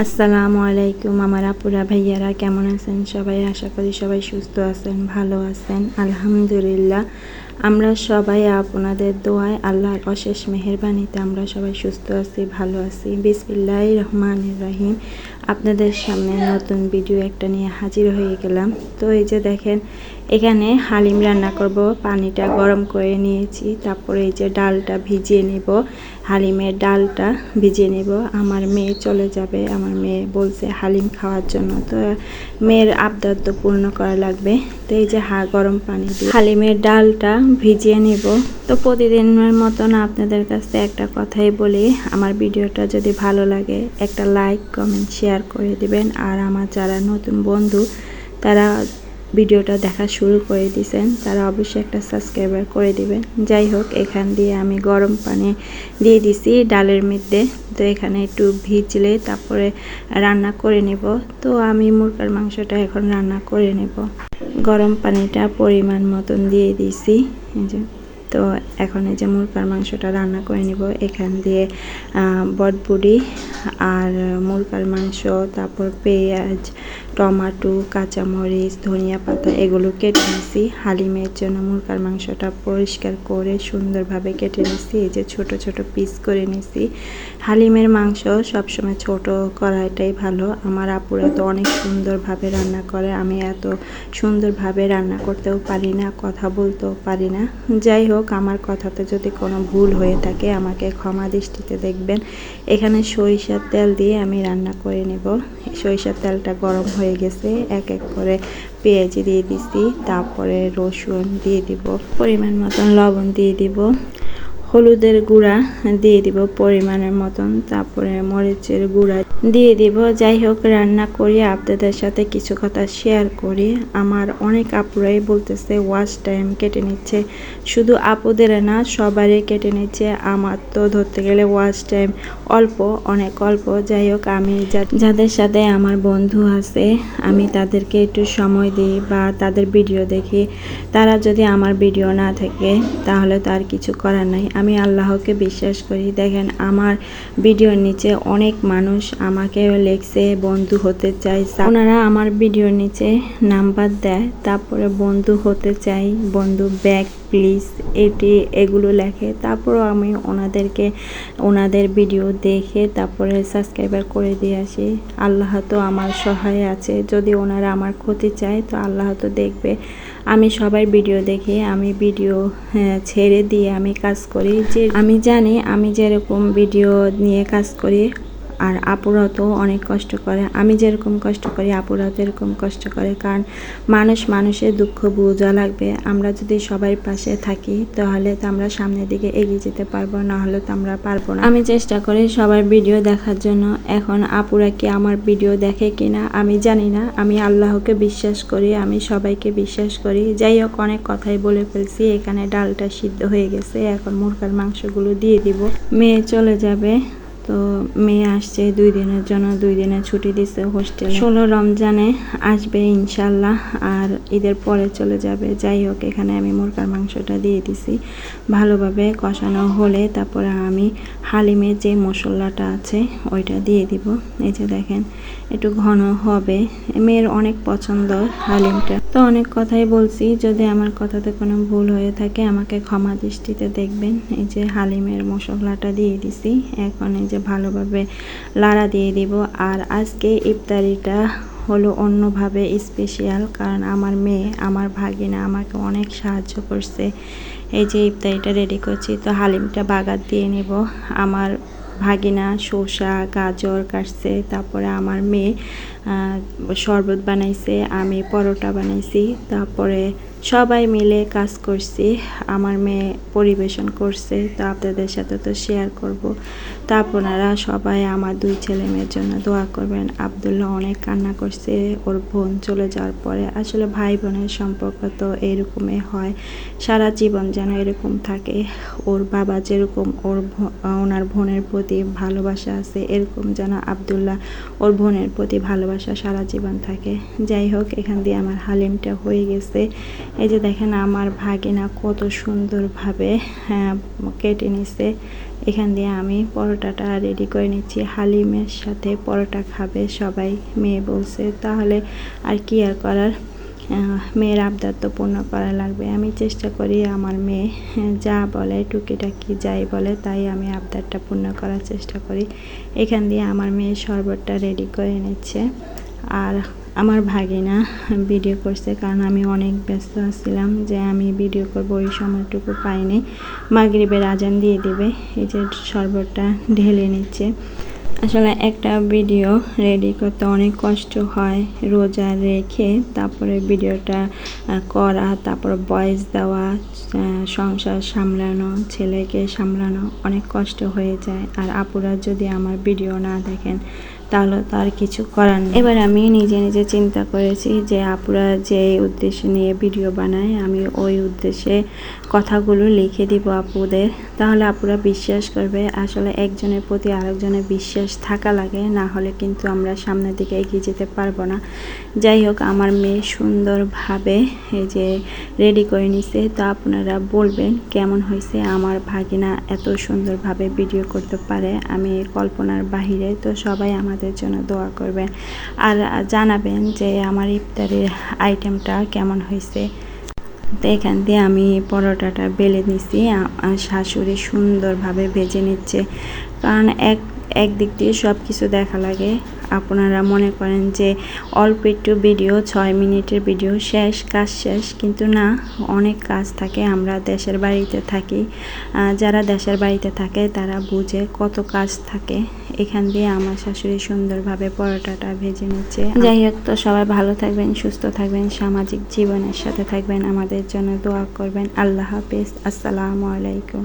আসসালামু আলাইকুম আমার আপুরা ভাইয়ারা, কেমন আছেন সবাই? আশা করি সবাই সুস্থ আছেন, ভালো আছেন। আলহামদুলিল্লাহ আমরা সবাই আপনাদের দোয়ায় আল্লাহর অশেষ মেহেরবানিতে আমরা সবাই সুস্থ আছি, ভালো আছি। বিসমিল্লাহির রহমানির রহিম। আপনাদের সামনে নতুন ভিডিও একটা নিয়ে হাজির হয়ে গেলাম। তো এই যে দেখেন, এখানে হালিম রান্না করব। পানিটা গরম করে নিয়েছি, তারপরে এই যে ডালটা ভিজিয়ে নেব। হালিমের ডালটা ভিজিয়ে নেব। আমার মেয়ে চলে যাবে, আমার মেয়ে বলছে হালিম খাওয়ার জন্য, তো মেয়ের আবদার তো পূর্ণ করা লাগবে। তো এই যে গরম পানি দিয়ে হালিমের ডালটা ভিজিয়ে নেব। তো প্রতিদিনের মতন আপনাদের কাছে একটা কথাই বলি, আমার ভিডিওটা যদি ভালো লাগে একটা লাইক কমেন্ট শেয়ার করে দিবেন। আর আমার যারা নতুন বন্ধু তারা ভিডিওটা দেখা শুরু করে দিয়েছেন, তারা অবশ্যই একটা সাবস্ক্রাইবার করে দিবেন। যাই হোক, এখান দিয়ে আমি গরম পানি দিয়ে দিছি ডালের মধ্যে। তো এখানে একটু ভিজলে তারপরে রান্না করে নেব। তো আমি মুরগার মাংসটা এখন রান্না করে নেব। গরম পানিটা পরিমাণ মতন দিয়ে দিছি। এই যে, তো এখন এই যে মুরগার মাংসটা রান্না করে নিব। এখান দিয়ে বটবুড়ি আর মুরগার মাংস, তারপর পেঁয়াজ, টমেটো, কাঁচামরিচ, ধনিয়া পাতা এগুলো কেটে নিছি। হালিমের জন্য মুরগার মাংসটা পরিষ্কার করে সুন্দরভাবে কেটে নিছি। এই যে ছোট ছোট পিস করে নিছি। হালিমের মাংস সবসময় ছোট করাটাই ভালো। আমার আপুরা তো অনেক সুন্দরভাবে রান্না করে, আমি এত সুন্দরভাবে রান্না করতেও পারি না, কথা বলতেও পারি না। যাই হোক, আমার কথাতে যদি কোনো ভুল হয়ে থাকে আমাকে ক্ষমা দৃষ্টিতে দেখবেন। এখানে সরিষার তেল দিয়ে আমি রান্না করে নেব। সরিষার তেলটা গরম হয়ে গেছে, এক এক করে পেঁয়াজ দিয়ে দিছি, তারপরে রসুন দিয়ে দিব, পরিমাণ মতন লবণ দিয়ে দিব, হলুদের গুঁড়া দিয়ে দিব পরিমাণের মতন, তারপরে মরিচের গুঁড়া দিয়ে দিব। যাই হোক, রান্না করি আপনাদের সাথে কিছু কথা শেয়ার করি। আমার অনেক আপুরাই বলতেছে ওয়াচ টাইম কেটে নিচ্ছে, শুধু আপুদের না সবারই কেটে নিচ্ছে। আমার তো ধরতে গেলে ওয়াচ টাইম অল্প, অনেক অল্প। যাই হোক, আমি যাদের সাথে আমার বন্ধু আছে আমি তাদেরকে একটু সময় দিই বা তাদের ভিডিও দেখি। তারা যদি আমার ভিডিও না থাকে তাহলে তো আর কিছু করার নাই। আমি আল্লাহকে বিশ্বাস করি। দেখেন, আমার ভিডিওর নিচে অনেক মানুষ আমাকে লেখছে বন্ধু হতে চাই, ওনারা আমার ভিডিওর নিচে নাম্বার দেয়, তারপরে বন্ধু হতে চাই, বন্ধু ব্যাক প্লিজ এগুলো লেখে। তারপরও আমি ওনাদের ভিডিও দেখে তারপরে সাবস্ক্রাইবার করে দিয়ে আসি। আল্লাহ তো আমার সহায় আছে, যদি ওনারা আমার ক্ষতি চায় তো আল্লাহ তো দেখবে। আমি সবাই ভিডিও দেখে আমি ভিডিও ছেড়ে দিয়ে আমি কাজ করি। যে আমি জানি আমি যেরকম ভিডিও নিয়ে কাজ করি আর আপুরাও তো অনেক কষ্ট করে, আমি যেরকম কষ্ট করি আপুরাও তো এরকম কষ্ট করে। কারণ মানুষের দুঃখ বোঝা লাগবে। আমরা যদি সবাই পাশে থাকি তাহলে তো আমরা সামনের দিকে এগিয়ে যেতে পারবো, না হলে তো আমরা পারবো না। আমি চেষ্টা করি সবার ভিডিও দেখার জন্য। এখন আপুরা কি আমার ভিডিও দেখে কিনা আমি জানি না, আমি আল্লাহকে বিশ্বাস করি, আমি সবাইকে বিশ্বাস করি। যাই হোক, অনেক কথাই বলে ফেলছি। এখানে ডালটা সিদ্ধ হয়ে গেছে, এখন মুরগার মাংসগুলো দিয়ে দিব। মেয়ে চলে যাবে, তো মেয়ে আসছে 2 দিনের জন্য, 2 দিনের ছুটি দিচ্ছে হোস্টেলে। 16 রমজানে আসবে ইনশাল্লাহ, আর ঈদের পরে চলে যাবে। যাই হোক, এখানে আমি মুরগার মাংসটা দিয়ে দিছি। ভালোভাবে কষানো হলে তারপরে আমি হালিমের যে মশলাটা আছে ওইটা দিয়ে দিব। এই যে দেখেন, একটু ঘন হবে। মেয়ের অনেক পছন্দ হালিমটা। তো অনেক কথাই বলছি, যদি আমার কথাতে কোনো ভুল হয়ে থাকে আমাকে ক্ষমা দৃষ্টিতে দেখবেন। এই যে হালিমের মশলাটা দিয়ে দিছি, এখন এই যে ভালোভাবে লাড়া দিয়ে দিব। আর আজকে ইফতারিটা হলো অন্যভাবে স্পেশাল, কারণ আমার মেয়ে, আমার ভাগিনা আমাকে অনেক সাহায্য করছে। এই যে ইফতারিটা রেডি করছি, তো হালিমটা বাগার দিয়ে নেব। আমার ভাগিনা শসা গাজর কাটছে, তারপরে আমার মেয়ে শরবত বানাইছে, আমি পরোটা বানাইছি, তারপরে সবাই মিলে কাজ করছি। আমার মেয়ে পরিবেশন করছে, তো আপনাদের সাথে তো শেয়ার করব। তা আপনারা সবাই আমার 2 ছেলে মেয়ের জন্য দোয়া করবেন। আব্দুল্লাহ অনেক কান্না করছে ওর বোন চলে যাওয়ার পরে। আসলে ভাই বোনের সম্পর্ক তো এরকমই হয়, সারা জীবন যেন এরকম থাকে। ওর বাবা যেরকম ওনার বোনের প্রতি ভালোবাসা আছে, এরকম যেন আব্দুল্লাহ ওর বোনের প্রতি ভালোবাসা সারা জীবন থাকে। যাই হোক, এখান দিয়ে আমার হালিমটা হয়ে গেছে। এই যে দেখেন আমার ভাগিনা কত সুন্দরভাবে কেটে নিছে। এখান দিয়ে আমি পরোটাটা রেডি করে নিচ্ছি। হালিমের সাথে পরোটা খাবে সবাই, মেয়ে বলছে, তাহলে আর কি আর করার, মেয়ের আবদার তো পূর্ণ করা লাগবে। আমি চেষ্টা করি আমার মেয়ে যা বলে, টুকিটাকি যাই বলে, তাই আমি আবদারটা পূর্ণ করার চেষ্টা করি। এখান দিয়ে আমার মেয়ে শরবতটা রেডি করে নিচ্ছে। আর আমার ভাগিনা ভিডিও করছে, কারণ আমি অনেক ব্যস্ত ছিলাম যে আমি ভিডিও করব, ওই সময়টুকু পাইনি। মাগরিবের আজান দিয়ে দিবে। এই যে শরবতটা ঢেলে নিচ্ছে। আসলে একটা ভিডিও রেডি করতে অনেক কষ্ট হয়, রোজা রেখে তারপরে ভিডিওটা করা, তারপর ভয়েস দেওয়া, সংসার সামলানো, ছেলেকে সামলানো অনেক কষ্ট হয়ে যায়। আর আপুরা যদি আমার ভিডিও না দেখেন তাহলে তো আর কিছু করার নেই। এবার আমি নিজে নিজে চিন্তা করেছি যে আপুরা যে উদ্দেশ্য নিয়ে ভিডিও বানায়, আমি ওই উদ্দেশ্যে কথাগুলো লিখে দিব আপুদের, তাহলে আপুরা বিশ্বাস করবে। আসলে একজনের প্রতি আরেকজনের বিশ্বাস থাকা লাগে, না হলে কিন্তু আমরা সামনের দিকে এগিয়ে যেতে পারবো না। যাই হোক, আমার মেয়ে সুন্দরভাবে এই যে রেডি করে নিছে। তো আপনারা বলবেন কেমন হয়েছে। আমার ভাগিনা এত সুন্দরভাবে ভিডিও করতে পারে, আমি কল্পনার বাহিরে। তো সবাই আমাদের জন্য দোয়া করবেন আর জানাবেন যে আমার ইফতারের আইটেমটা কেমন হয়েছে। তো এখান দিয়ে আমি পরোটাটা বেলে নিছি, শাশুড়ি সুন্দরভাবে ভেজে নিচ্ছে। কারণ একদিক দিয়ে সব কিছু দেখা লাগে। আপনারা মনে করেন যে অল্প একটু ভিডিও, 6 মিনিটের ভিডিও, শেষ, কাজ শেষ, কিন্তু না, অনেক কাজ থাকে। আমরা দেশের বাড়িতে থাকি, যারা দেশের বাড়িতে থাকে তারা বুঝে কত কাজ থাকে। এখান দিয়ে আমার শাশুড়ি সুন্দরভাবে পরোটাটা ভেজে নিচ্ছে। যাই হোক, তো সবাই ভালো থাকবেন, সুস্থ থাকবেন, সামাজিক জীবনের সাথে থাকবেন, আমাদের জন্য দোয়া করবেন। আল্লাহ হাফেজ, আসসালামু আলাইকুম।